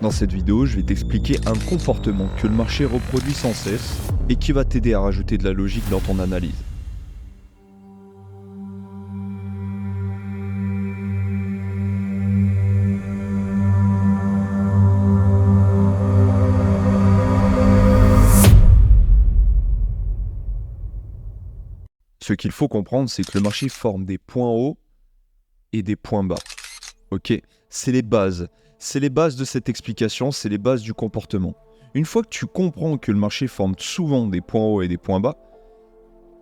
Dans cette vidéo, je vais t'expliquer un comportement que le marché reproduit sans cesse et qui va t'aider à rajouter de la logique dans ton analyse. Ce qu'il faut comprendre, c'est que le marché forme des points hauts et des points bas. Ok, c'est les bases. C'est les bases de cette explication, c'est les bases du comportement. Une fois que tu comprends que le marché forme souvent des points hauts et des points bas,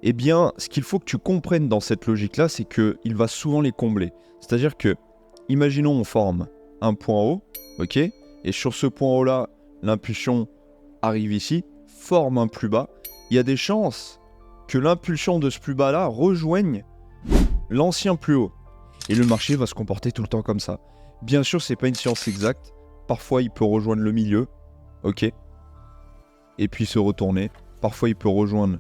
eh bien, ce qu'il faut que tu comprennes dans cette logique-là, c'est qu'il va souvent les combler. C'est-à-dire que, imaginons on forme un point haut, ok, et sur ce point haut-là, l'impulsion arrive ici, forme un plus bas. Il y a des chances que l'impulsion de ce plus bas-là rejoigne l'ancien plus haut. Et le marché va se comporter tout le temps comme ça. Bien sûr, c'est pas une science exacte. Parfois, il peut rejoindre le milieu, ok, et puis se retourner. Parfois, il peut rejoindre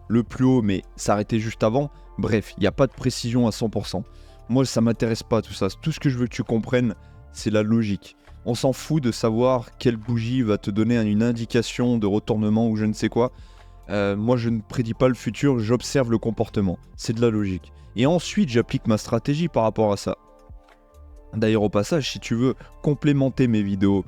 le plus haut, mais s'arrêter juste avant. Bref, il n'y a pas de précision à 100%. Moi, ça m'intéresse pas tout ça. Tout ce que je veux que tu comprennes, c'est la logique. On s'en fout de savoir quelle bougie va te donner une indication de retournement ou je ne sais quoi. Moi, je ne prédis pas le futur, j'observe le comportement. C'est de la logique. Et ensuite, j'applique ma stratégie par rapport à ça. D'ailleurs, au passage, si tu veux complémenter mes vidéos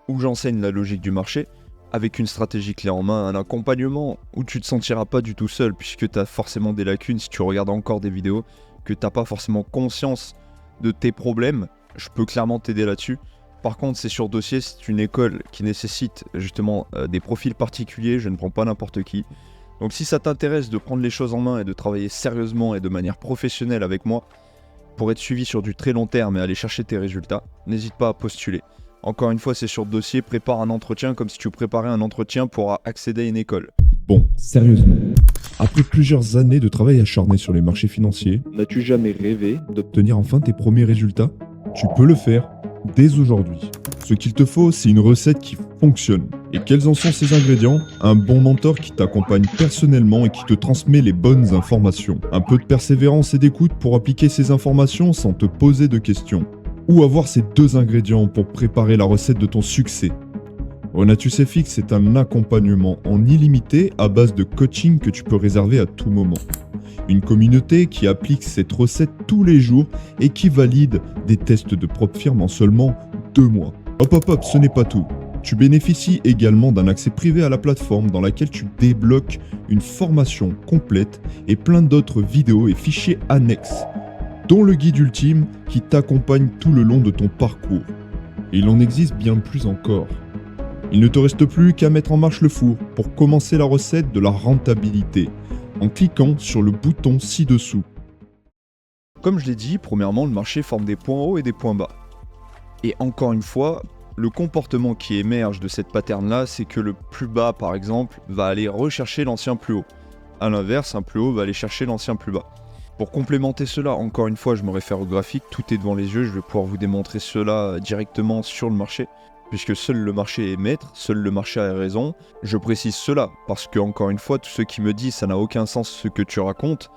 où j'enseigne la logique du marché, avec une stratégie clé en main, un accompagnement où tu te sentiras pas du tout seul, puisque tu as forcément des lacunes si tu regardes encore des vidéos, que tu n'as pas forcément conscience de tes problèmes, je peux clairement t'aider là-dessus. Par contre, c'est sur dossier, c'est une école qui nécessite justement des profils particuliers, je ne prends pas n'importe qui. Donc si ça t'intéresse de prendre les choses en main et de travailler sérieusement et de manière professionnelle avec moi, pour être suivi sur du très long terme et aller chercher tes résultats, n'hésite pas à postuler. Encore une fois, c'est sur dossier, prépare un entretien comme si tu préparais un entretien pour accéder à une école. Bon, sérieusement, après plusieurs années de travail acharné sur les marchés financiers, N'as-tu jamais rêvé d'obtenir enfin tes premiers résultats? Tu peux le faire dès aujourd'hui. Ce qu'il te faut, c'est une recette qui fonctionne. Et quels en sont ces ingrédients? Un bon mentor qui t'accompagne personnellement et qui te transmet les bonnes informations. Un peu de persévérance et d'écoute pour appliquer ces informations sans te poser de questions. Ou avoir ces deux ingrédients pour préparer la recette de ton succès. Renatus FX est un accompagnement en illimité à base de coaching que tu peux réserver à tout moment. Une communauté qui applique cette recette tous les jours et qui valide des tests de propre firme en seulement 2 mois. Hop, ce n'est pas tout. Tu bénéficies également d'un accès privé à la plateforme dans laquelle tu débloques une formation complète et plein d'autres vidéos et fichiers annexes, dont le guide ultime qui t'accompagne tout le long de ton parcours. Et il en existe bien plus encore. Il ne te reste plus qu'à mettre en marche le four pour commencer la recette de la rentabilité, en cliquant sur le bouton ci-dessous. Comme je l'ai dit, premièrement, le marché forme des points hauts et des points bas. Et encore une fois, le comportement qui émerge de cette pattern-là, c'est que le plus bas, par exemple, va aller rechercher l'ancien plus haut. A l'inverse, un plus haut va aller chercher l'ancien plus bas. Pour complémenter cela, encore une fois, je me réfère au graphique, tout est devant les yeux, je vais pouvoir vous démontrer cela directement sur le marché, puisque seul le marché est maître, seul le marché a raison. Je précise cela, parce que, encore une fois, tous ceux qui me disent ça n'a aucun sens ce que tu racontes,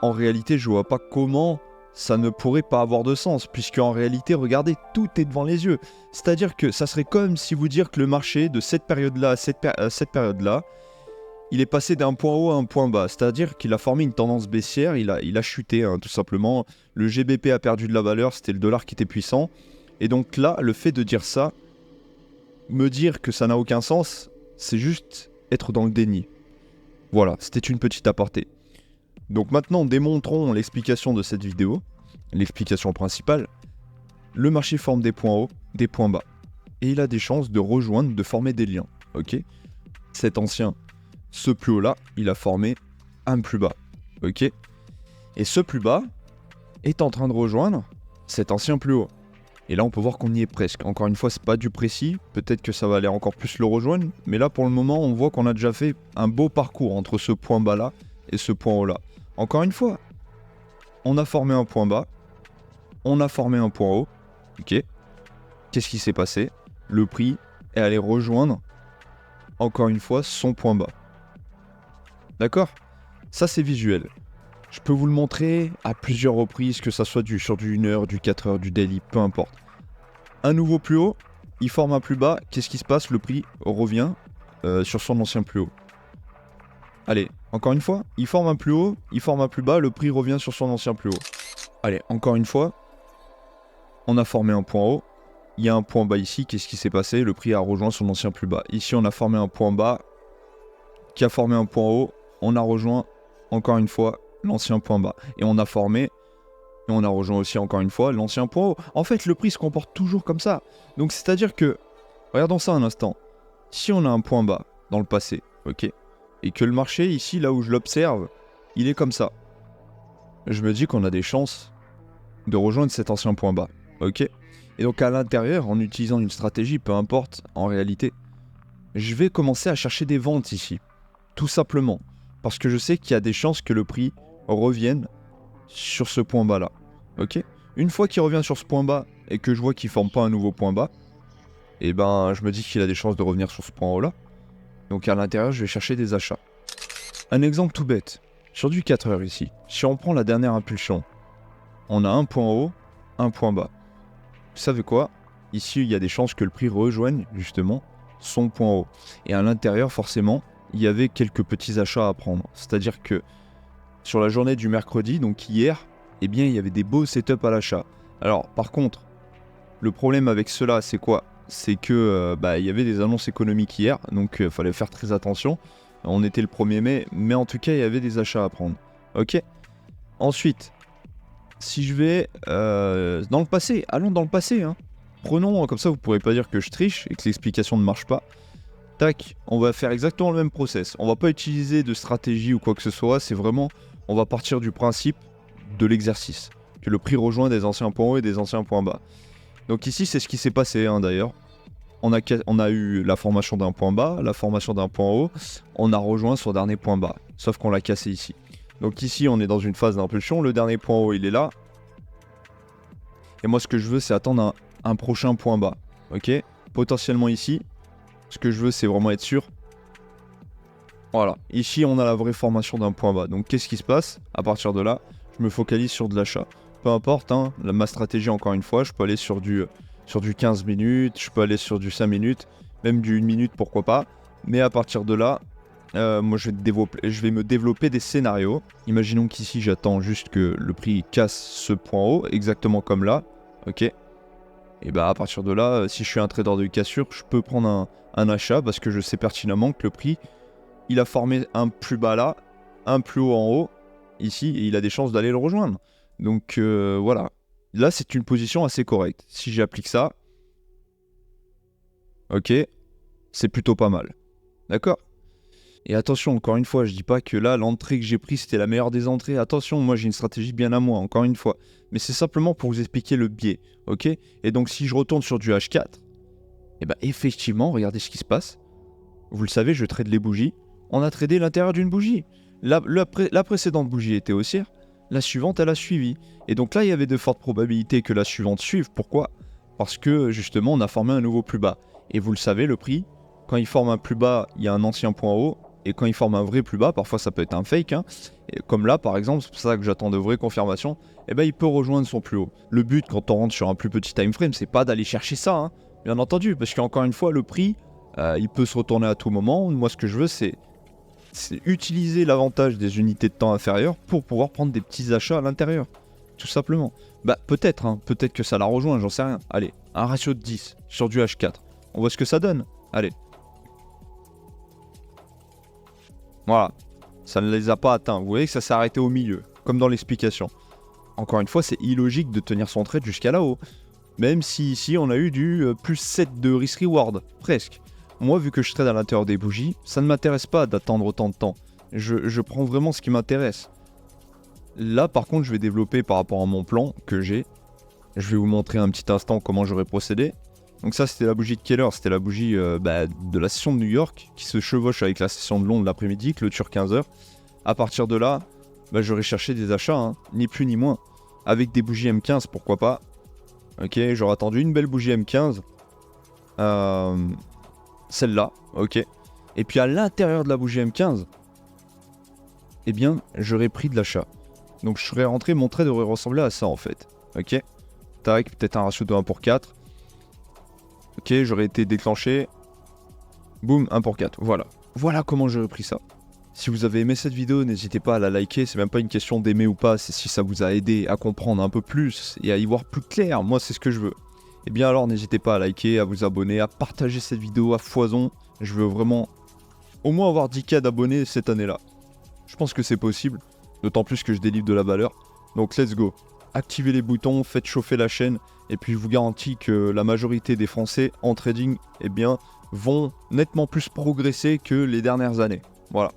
en réalité, je vois pas comment ça ne pourrait pas avoir de sens, puisque en réalité, regardez, tout est devant les yeux. C'est-à-dire que ça serait comme si vous dire que le marché, de cette période-là à cette période-là, il est passé d'un point haut à un point bas. C'est-à-dire qu'il a formé une tendance baissière, il a chuté, tout simplement. Le GBP a perdu de la valeur, c'était le dollar qui était puissant. Et donc là, le fait de dire ça, me dire que ça n'a aucun sens, c'est juste être dans le déni. Voilà, c'était une petite aparté. Donc maintenant, démontrons l'explication de cette vidéo, l'explication principale. Le marché forme des points hauts, des points bas. Et il a des chances de rejoindre, de former des liens. Ok ? Cet ancien, ce plus haut là, il a formé un plus bas. Ok ? Et ce plus bas est en train de rejoindre cet ancien plus haut. Et là, on peut voir qu'on y est presque. Encore une fois, c'est pas du précis. Peut-être que ça va aller encore plus le rejoindre. Mais là, pour le moment, on voit qu'on a déjà fait un beau parcours entre ce point bas là et ce point haut là. Encore une fois, on a formé un point bas, on a formé un point haut, ok. Qu'est-ce qui s'est passé? Le prix est allé rejoindre, encore une fois, son point bas. D'accord? Ça, c'est visuel. Je peux vous le montrer à plusieurs reprises, que ça soit sur du 1 heure, du 4 heures, du daily, peu importe. un nouveau plus haut, il forme un plus bas, qu'est-ce qui se passe? Le prix revient sur son ancien plus haut. Allez, encore une fois, il forme un plus haut, il forme un plus bas, le prix revient sur son ancien plus haut. Allez, encore une fois, on a formé un point haut, il y a un point bas ici, qu'est-ce qui s'est passé? Le prix a rejoint son ancien plus bas. Ici, on a formé un point bas qui a formé un point haut, on a rejoint encore une fois l'ancien point bas. Et on a formé, et on a rejoint aussi encore une fois l'ancien point haut. En fait, le prix se comporte toujours comme ça. Donc, c'est-à-dire que, regardons ça un instant, si on a un point bas dans le passé, ok, et que le marché, ici, là où je l'observe, il est comme ça, je me dis qu'on a des chances de rejoindre cet ancien point bas, ok. Et donc à l'intérieur, en utilisant une stratégie, peu importe, en réalité, je vais commencer à chercher des ventes ici. Tout simplement. Parce que je sais qu'il y a des chances que le prix revienne sur ce point bas là. Ok. Une fois qu'il revient sur ce point bas et que je vois qu'il ne forme pas un nouveau point bas, et ben je me dis qu'il a des chances de revenir sur ce point haut là. Donc à l'intérieur, je vais chercher des achats. Un exemple tout bête. Sur du 4 heures ici, si on prend la dernière impulsion, on a un point haut, un point bas. Vous savez quoi? Ici, il y a des chances que le prix rejoigne justement son point haut. Et à l'intérieur, forcément, il y avait quelques petits achats à prendre. C'est-à-dire que sur la journée du mercredi, donc hier, eh bien, il y avait des beaux setups à l'achat. Alors, par contre, le problème avec cela, c'est quoi? C'est que il y avait des annonces économiques hier, donc il fallait faire très attention. On était le 1er mai, mais en tout cas, il y avait des achats à prendre. Ok. Ensuite, si je vais dans le passé, allons dans le passé. Hein. Prenons, comme ça vous pourrez pas dire que je triche et que l'explication ne marche pas. Tac, on va faire exactement le même process. On va pas utiliser de stratégie ou quoi que ce soit, c'est vraiment, on va partir du principe de l'exercice. Que le prix rejoint des anciens points hauts et des anciens points bas. Donc ici, c'est ce qui s'est passé hein, d'ailleurs. On a eu la formation d'un point bas, la formation d'un point haut, on a rejoint son dernier point bas, sauf qu'on l'a cassé ici. Donc ici, on est dans une phase d'impulsion, le dernier point haut, il est là. Et moi, ce que je veux, c'est attendre un prochain point bas, ok? Potentiellement ici, ce que je veux, c'est vraiment être sûr. Voilà, ici, on a la vraie formation d'un point bas. Donc qu'est-ce qui se passe? À partir de là, je me focalise sur de l'achat. Peu importe, hein, ma stratégie, encore une fois, je peux aller sur du 15 minutes, je peux aller sur du 5 minutes, même du 1 minute, pourquoi pas. Mais à partir de là, moi je vais me développer des scénarios. Imaginons qu'ici j'attends juste que le prix casse ce point haut, exactement comme là, ok. Et bah à partir de là, si je suis un trader de cassure, je peux prendre un achat parce que je sais pertinemment que le prix, il a formé un plus bas là, un plus haut en haut, ici, et il a des chances d'aller le rejoindre. Donc voilà. Là, c'est une position assez correcte. Si j'applique ça, ok, c'est plutôt pas mal. D'accord? Et attention, encore une fois, je dis pas que là, l'entrée que j'ai prise, c'était la meilleure des entrées. Attention, moi, j'ai une stratégie bien à moi, encore une fois. Mais c'est simplement pour vous expliquer le biais, ok? Et donc, si je retourne sur du H4, eh ben, effectivement, regardez ce qui se passe. Vous le savez, je trade les bougies. On a tradé l'intérieur d'une bougie. La précédente bougie était haussière. La suivante, elle a suivi. Et donc là, il y avait de fortes probabilités que la suivante suive. Pourquoi? Parce que, justement, on a formé un nouveau plus bas. Et vous le savez, le prix, quand il forme un plus bas, il y a un ancien point haut. Et quand il forme un vrai plus bas, parfois ça peut être un fake. Hein, et comme là, par exemple, c'est pour ça que j'attends de vraies confirmations. Et ben, il peut rejoindre son plus haut. Le but, quand on rentre sur un plus petit time frame, c'est pas d'aller chercher ça. Hein, bien entendu. Parce qu'encore une fois, le prix, il peut se retourner à tout moment. Moi, ce que je veux, c'est utiliser l'avantage des unités de temps inférieures pour pouvoir prendre des petits achats à l'intérieur. Tout simplement. Bah peut-être, hein, peut-être que ça la rejoint, j'en sais rien. Allez, un ratio de 10 sur du H4. On voit ce que ça donne. Allez. Voilà. Ça ne les a pas atteints. Vous voyez que ça s'est arrêté au milieu, comme dans l'explication. Encore une fois, c'est illogique de tenir son trade jusqu'à là-haut. Même si ici, on a eu du plus 7 de risk-reward. Presque. Moi, vu que je trade à l'intérieur des bougies, ça ne m'intéresse pas d'attendre autant de temps. Je prends vraiment ce qui m'intéresse. Là, par contre, je vais développer par rapport à mon plan que j'ai. Je vais vous montrer un petit instant comment j'aurais procédé. Donc ça, c'était la bougie de Keller, c'était la bougie de la session de New York qui se chevauche avec la session de Londres l'après-midi, clôture 15h. À partir de là, j'aurais cherché des achats, hein, ni plus ni moins. Avec des bougies M15, pourquoi pas. Ok, j'aurais attendu une belle bougie M15. Celle-là, ok. Et puis à l'intérieur de la bougie M15, eh bien, j'aurais pris de l'achat. Donc je serais rentré, mon trade aurait ressemblé à ça en fait. Ok. Tac, peut-être un ratio de 1 pour 4. Ok, j'aurais été déclenché. Boum, 1 pour 4. Voilà. Voilà comment j'aurais pris ça. Si vous avez aimé cette vidéo, n'hésitez pas à la liker. C'est même pas une question d'aimer ou pas, c'est si ça vous a aidé à comprendre un peu plus et à y voir plus clair. Moi, c'est ce que je veux. Et bien alors, n'hésitez pas à liker, à vous abonner, à partager cette vidéo à foison. Je veux vraiment au moins avoir 10K d'abonnés cette année-là. Je pense que c'est possible, d'autant plus que je délivre de la valeur. Donc let's go. Activez les boutons, faites chauffer la chaîne, et puis je vous garantis que la majorité des Français en trading, eh bien, vont nettement plus progresser que les dernières années. Voilà.